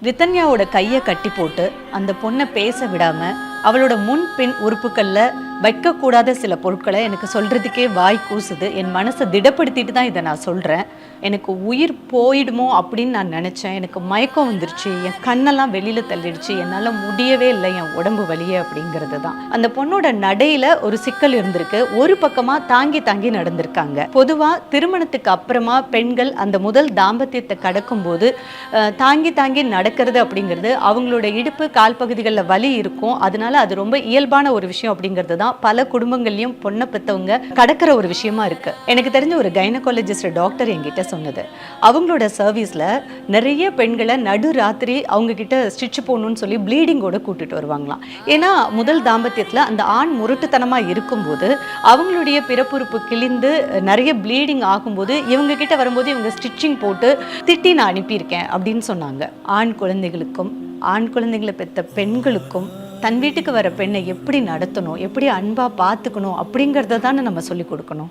ரிதன்யாவோட கையை கட்டி போட்டு அந்த பொண்ணை பேச விடாம அவளோட முன் பின் உறுப்புக்கள்ல வைக்கக்கூடாத சில பொருட்களை எனக்கு சொல்றதுக்கே வாய் கூசுது. என் மனசை திடப்படுத்திட்டு தான் இதை நான் சொல்றேன். எனக்கு உயிர் போயிடுமோ அப்படின்னு நான் நினைச்சேன். எனக்கு மயக்கம் வந்துருச்சு, என் கண்ணெல்லாம் வெளியில தள்ளிடுச்சு, என்னால் முடியவே இல்லை என் உடம்பு வலியே அப்படிங்கிறது தான். அந்த பொண்ணோட நடையில ஒரு சிக்கல் இருந்திருக்கு. ஒரு பக்கமா தாங்கி தாங்கி நடந்திருக்காங்க. பொதுவா திருமணத்துக்கு அப்புறமா பெண்கள் அந்த முதல் தாம்பத்தியத்தை கடக்கும் போது தாங்கி தாங்கி நடக்கிறது அப்படிங்கிறது அவங்களோட இடுப்பு கால் பகுதிகளில் வலி இருக்கும். அதனால அது ரொம்ப இயல்பான ஒரு விஷயம் அப்படிங்கிறது தான் பல குடும்பங்கள்லயும் பொண்ணை பெற்றவங்க கடக்கிற ஒரு விஷயமா இருக்கு. எனக்கு தெரிஞ்ச ஒரு கைனகாலஜிஸ்ட் டாக்டர் என்கிட்ட சொன்னது, அவங்களோட சர்வீஸ்ல நிறைய பெண்களை நடு ராத்திரி அவங்க கிட்ட ஸ்டிச் போடணும்னு சொல்லி ப்ளீடிங்கோட கூட்டிட்டு வருவாங்களாம். ஏன்னா முதல் தாம்பத்தியத்தில் அந்த ஆண் முரட்டுத்தனமா இருக்கும்போது அவங்களுடைய பிறப்புறுப்பு கிழிந்து நிறைய ப்ளீடிங் ஆகும்போது இவங்க கிட்ட வரும்போது இவங்க ஸ்டிச்சிங் போட்டு திட்டி நான் அனுப்பியிருக்கேன் அப்படின்னு சொன்னாங்க. ஆண் குழந்தைகளுக்கும் ஆண் குழந்தைகளை பெற்ற பெண்களுக்கும் தன் வீட்டுக்கு வர பெண்ணை எப்படி நடத்தணும், எப்படி அன்பா பார்த்துக்கணும் அப்படிங்கிறத தானே நம்ம சொல்லி கொடுக்கணும்.